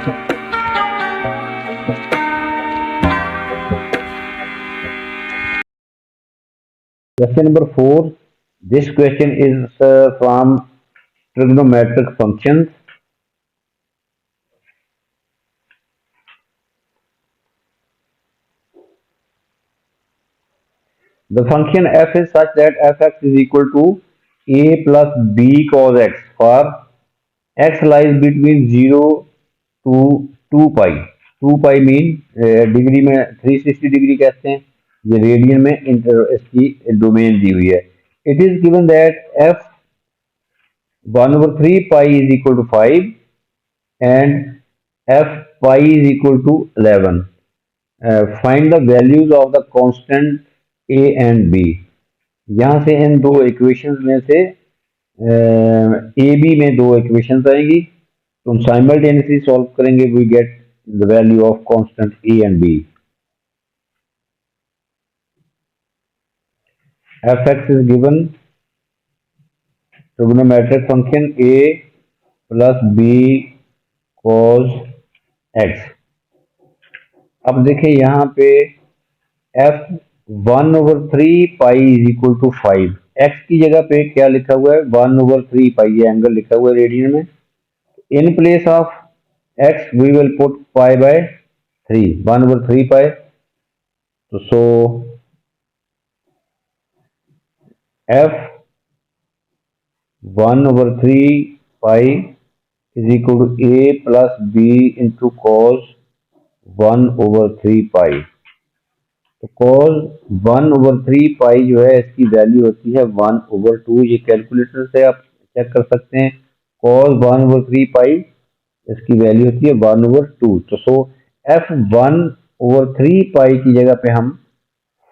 Question number 4. This question is from trigonometric functions. The function f is such that fx is equal to a plus b cos x for x lies between 0 to 2 pi. 2 pi mean degree में 360 degree कहते हैं, ये radian में इसकी domain दी हुई है. It is given that f 1/3 pi is equal to 5 and f pi is equal to 11. Find the values of the constant a and b. यहाँ से इन दो इक्वेशंस में से ए बी में दो इक्वेशंस आएंगी, तो हम साइमल्टेनियसली सॉल्व करेंगे. We get the value of constant A and B. F X is given trigonometric function a plus B cos X. अब देखिए यहाँ पे f 1/3 pi is equal to 5. x की जगह पे क्या लिखा हुआ है? 1/3 पाई. ये एंगल लिखा हुआ है रेडियन में. In place of x we will put pi by 3. 1/3 pi. तो so f 1/3 pi is equal to a plus b into cos 1/3 pi. तो cos 1/3 पाई जो है इसकी वैल्यू होती है 1/2. ये कैलकुलेटर से आप चेक कर सकते हैं. cos 1/3 पाई इसकी वैल्यू होती है 1/2. तो सो f 1/3 पाई की जगह पे हम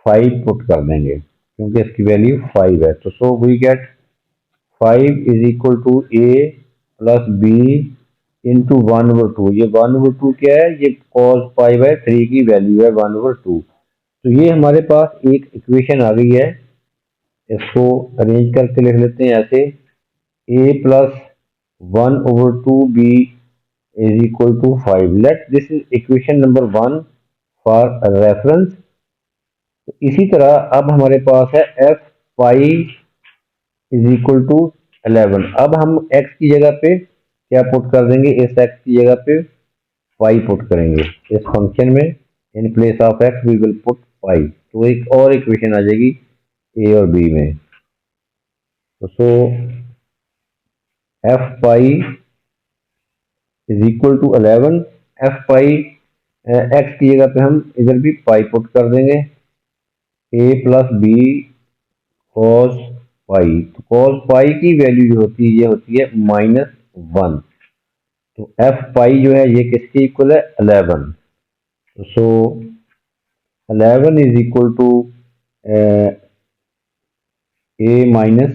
5 पुट कर देंगे क्योंकि इसकी वैल्यू 5 है. तो so we get 5 is equal to a plus b into 1/2. ये 1/2 क्या है? ये cos पाई बाय 3 की वैल्यू है 1/2. तो ये हमारे पास एक इक्वेशन आ गई है. इसको अरेंज करके लिख लेते हैं ऐसे. a plus 1/2b is equal to 5. Let this is equation number 1 for reference. तो इसी तरह अब हमारे पास है f pi is equal to 11. अब हम x की जगह पे क्या पुट कर देंगे? इस x की जगह पे पाई पुट करेंगे. इस फंक्शन में in place of x we will put pi. तो एक और इक्वेशन आ जाएगी a और b में. तो so f pi is equal to 11. f pi x की जगह पे हम इधर भी पाई पुट कर देंगे. a plus b cos pi. तो कॉस पाई की वैल्यू जो होती है ये होती है -1. तो f पाई जो है ये किसके इक्वल है? 11. तो so 11 is equal to a minus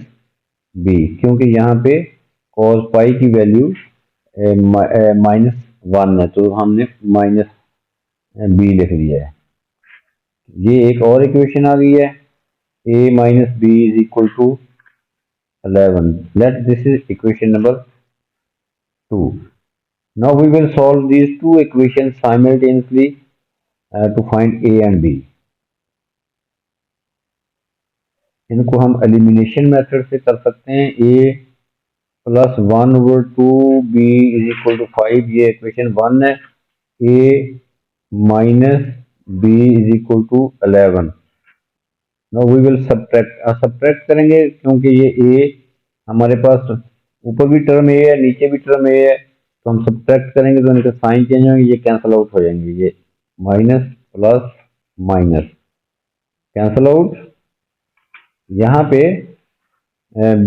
b, क्योंकि यहाँ पे cos पाई की वैल्यू -1 है तो हमने -b लिख दिया है. ये एक और इक्वेशन आ गई है. a minus b is equal to 11. Let this is equation number 2. Now we will solve these two equations simultaneously to find a and b. इनको हम एलिमिनेशन मेथड से कर सकते हैं. a plus 1/2 b is equal to 5. ये equation 1 है. a minus b is equal to 11. Now we will subtract करेंगे क्योंकि ये a हमारे पास ऊपर भी टर्म a है नीचे भी टर्म a है. तो हम सब्ट्रैक्ट करेंगे तो इनके साइन चेंज होंगे, ये कैंसल आउट हो जाएंगे. ये minus plus minus cancel out. यहाँ पे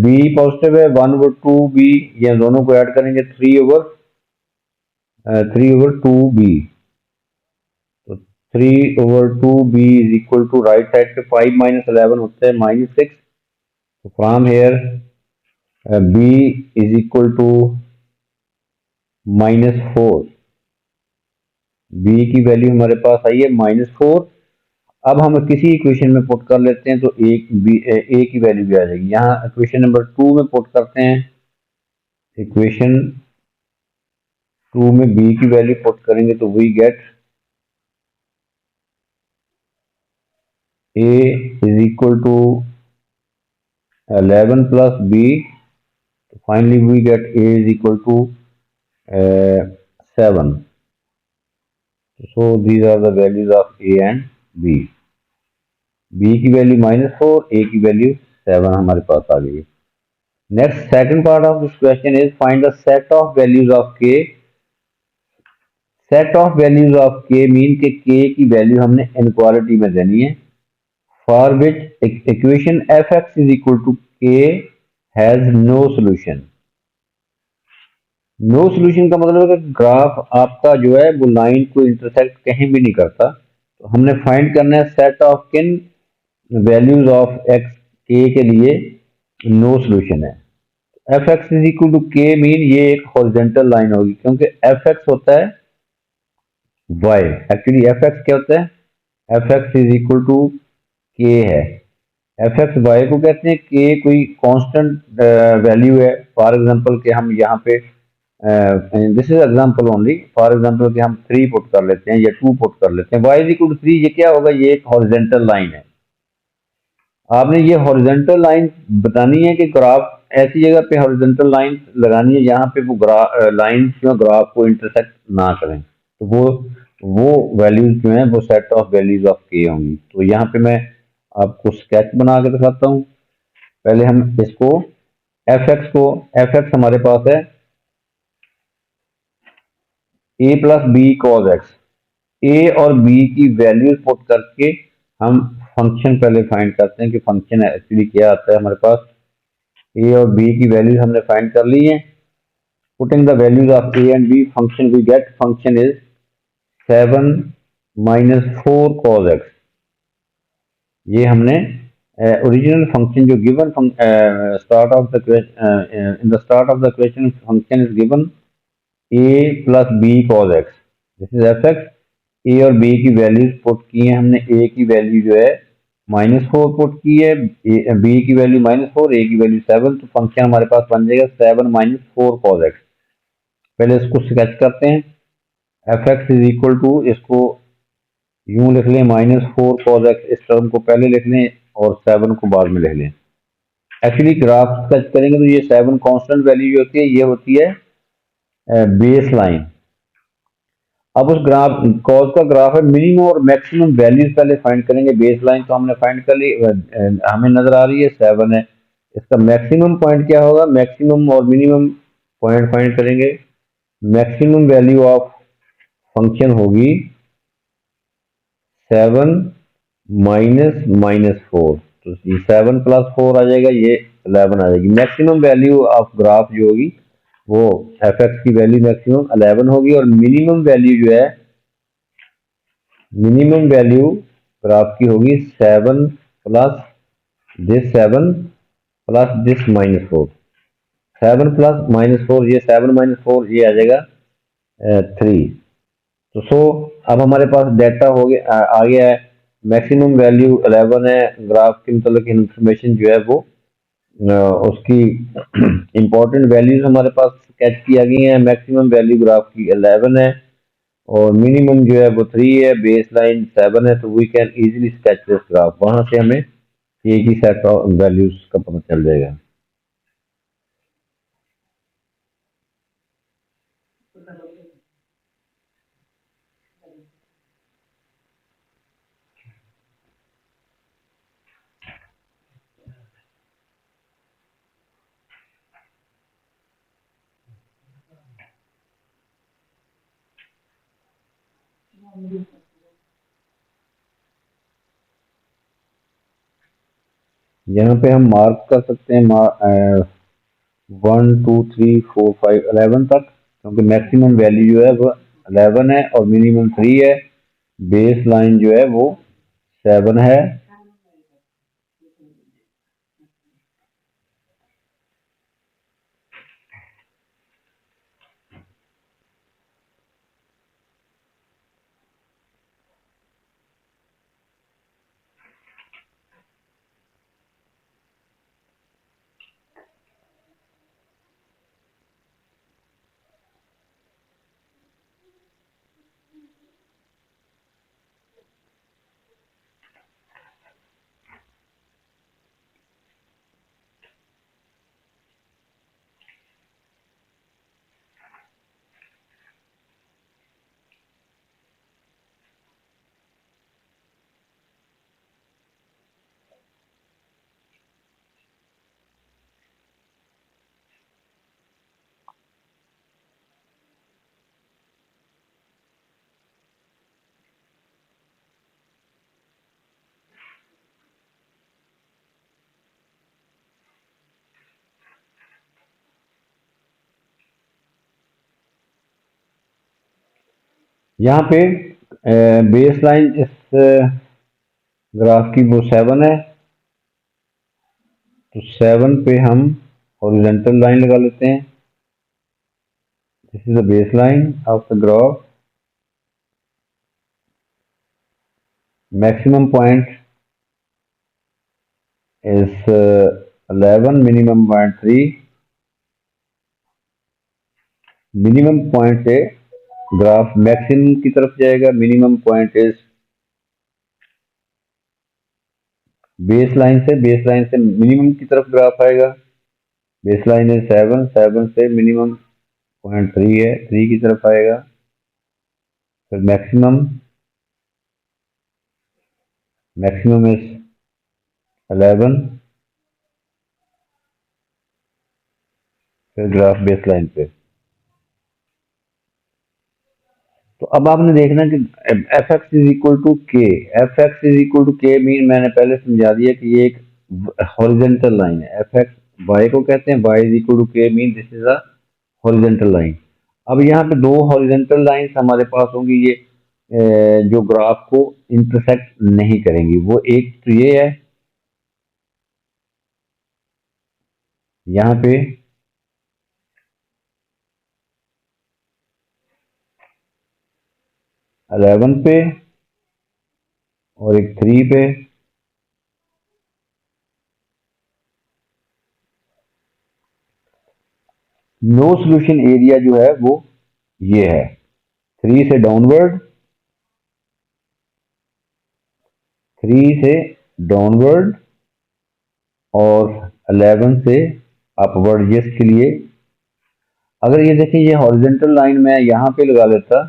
b पॉजिटिव है 1/2b, ये दोनों को ऐड करेंगे 3/2b. तो 3/2b is equal to right side पे 5 - 11 होता है -6. तो from here b is equal to -4. b की वैल्यू हमारे पास आई है -4. अब हम किसी इक्वेशन में पुट कर लेते हैं तो a की वैल्यू भी आ जाएगी. यहाँ इक्वेशन नंबर 2 में पुट करते हैं. इक्वेशन 2 में b की वैल्यू पुट करेंगे तो we get a is equal to 11 plus b. Finally we get a is equal to 7. So these are the values of a and b. b की value -4, a की value 7 हमारे पास आ गई। Next second part of this question is find the set of values of k। Set of values of k mean के k की value हमने inequality में देनी है, for which equation F X is equal to k has no solution. No solution का मतलब है कि ग्राफ आपका जो है वो लाइन को इंटरसेक्ट कहीं भी नहीं करता। तो हमने फाइंड करना है सेट ऑफ किन वैल्यूज ऑफ एक्स के लिए नो सोल्यूशन है। F X is equal to K mean ये एक हॉरिजॉन्टल लाइन होगी, क्योंकि एफ एक्स होता है वाई। एक्चुअली एफ एक्स क्या होता है, F X is equal to K है। एफ एक्स वाई को कहते हैं, के कोई कांस्टेंट वैल्यू है। फॉर एग्जांपल के हम यहाँ पे this is example only, for example कि हम 3 पुट कर लेते हैं या 2 पुट कर लेते हैं, y इज इक्वल टू 3, ये क्या होगा, ये एक हॉरिजॉन्टल लाइन है। आपने ये हॉरिजॉन्टल लाइन बतानी है कि ग्राफ ऐसी जगह पे हॉरिजॉन्टल लाइन लगानी है जहाँ पे वो लाइन जो ग्राफ को इंटरसेक्ट ना करें, तो वो वैल्यूज जो हैं वो सेट ऑफ वैल्यूज ऑफ के होंगी। तो यहाँ पे मैं आपको स्केच बना के दिखाता हूँ। पहले हम इसको एफ एक्स हमारे पास है a plus B cos X. A और बी की वैल्यूज पुट करके हम फंक्शन पहले फाइंड करते हैं कि फंक्शन एक्चुअली क्या आता है हमारे पास। ए और बी की वैल्यूज हमने फाइंड कर ली है। Putting the values of A and B, function we get, function is 7 minus 4 cos X. ये हमने ओरिजिनल फंक्शन जो given start of the in the start of the question function is given a plus B cos X, this is F X. A और B की values put की है हमने। ए की value जो है -4 पुट की है, बी की वैल्यू -4, ए की वैल्यू 7। तो फंक्शन हमारे पास बन जाएगा 7 माइनस 4 कॉज एक्स। पहले इसको स्केच करते हैं। F X is equal to, इसको यूं लिख लें, -4 कॉज एक्स, इस टर्म को पहले लिख लें और 7 को बाद में लिख लें। एक्चुअली ग्राफ स्केच करेंगे तो ये 7 कांस्टेंट वैल्यू जो होती है ये होती है बेस लाइन। अब उस ग्राफ कॉज का ग्राफ है, मिनिमम और मैक्सिमम वैल्यूज पहले फाइंड करेंगे। बेस लाइन तो हमने फाइंड कर ली, हमें नजर आ रही है 7 है। इसका मैक्सिमम पॉइंट क्या होगा, मैक्सिमम और मिनिमम पॉइंट फाइंड करेंगे। मैक्सिमम वैल्यू ऑफ फंक्शन होगी 7 माइनस -4, तो ये 7 प्लस 4 आ जाएगा, ये 11 आ जाएगी। मैक्सिमम वैल्यू ऑफ ग्राफ जो होगी वो एफ एक्स की वैल्यू मैक्सिमम 11 होगी, और मिनिमम वैल्यू जो है, मिनिमम वैल्यू ग्राफ की होगी 7 plus this 7 plus this -4। 7 plus -4, ये 7 -4 ये आ जाएगा 3। तो अब हमारे पास डाटा हो गया, आ गया है। मैक्सिमम वैल्यू 11 है, ग्राफ के मतलब इंफॉर्मेशन जो है वो उसकी इंपॉर्टेंट वैल्यूज हमारे पास स्केच की आ गई है। मैक्सिमम वैल्यू ग्राफ की 11 है और मिनिमम जो है वो 3 है, बेस लाइन 7 है। तो we can easily sketch this graph, वहां से हमें एक ही सेट ऑफ वैल्यूज का पता चल जाएगा। यहाँ पे हम मार्क कर सकते हैं 1 2 3 4 5 11 तक, क्योंकि मैक्सिमम वैल्यू जो है वो 11 है और मिनिमम 3 है। बेस लाइन जो है वो 7 है। यहाँ पे बेस लाइन इस ग्राफ की वो 7 है, तो 7 पे हम हॉरिजॉन्टल लाइन लगा लेते हैं। This is the base line of the graph. Maximum point is 11, minimum point 3। Minimum point से ग्राफ मैक्सिमम की तरफ जाएगा। Minimum point is base line से मिनिमम की तरफ ग्राफ आएगा। बेस लाइन इज 7, 7 से मिनिमम पॉइंट 3 है, 3 की तरफ आएगा। फिर मैक्सिमम इज 11, फिर ग्राफ बेस लाइन पे। तो अब आपने देखना कि F X is equal to K. F X is equal to K mean मैंने पहले समझा दिया कि ये एक हॉरिजेंटल लाइन है। एफ एक्स वाई को कहते हैं, Y is equal to K mean this is a horizontal line. अब यहाँ पे दो हॉरिजेंटल लाइंस हमारे पास होंगी, ये जो ग्राफ को इंटरसेक्ट नहीं करेंगी। वो एक तो ये है, यहाँ पे 11 पे और एक 3 पे। नो सोल्यूशन एरिया जो है वो ये है, 3 से डाउनवर्ड, 3 से डाउनवर्ड और 11 से अपवर्ड। ये इसके लिए अगर ये देखिए ये हॉरिजेंटल लाइन मैं यहाँ पे लगा लेता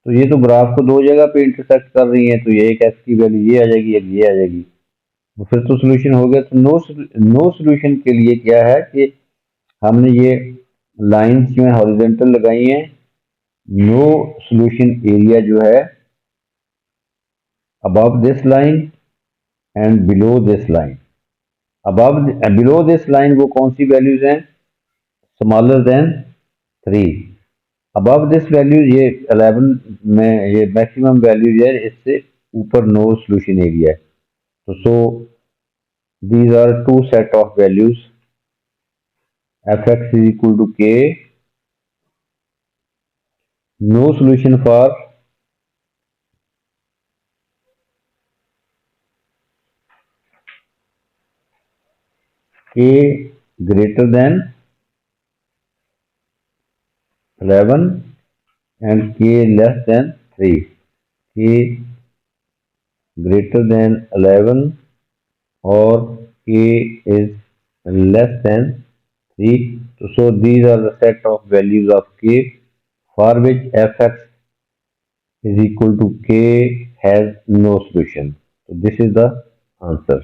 तो ये तो ग्राफ को दो जगह पे इंटरसेक्ट कर रही है, तो ये एक एक्स की वैल्यू ये आ जाएगी, एक ये आ जाएगी, तो फिर तो सोल्यूशन हो गया। तो नो सोल्यूशन के लिए क्या है कि हमने ये लाइंस जो है हॉरिजेंटल लगाई हैं। नो सोल्यूशन एरिया जो है above this line and below this line। above below this line वो कौन सी वैल्यूज हैं? Smaller than 3। above this value ये 11 में ये मैक्सिमम वैल्यू है, इससे ऊपर नो सोल्यूशन एरिया है। तो सो these are two set of values, fx is equal to k, no solution for k greater than 11 and k less than 3। k greater than 11 or k is less than 3। So these are the set of values of k for which fx is equal to k has no solution. So this is the answer.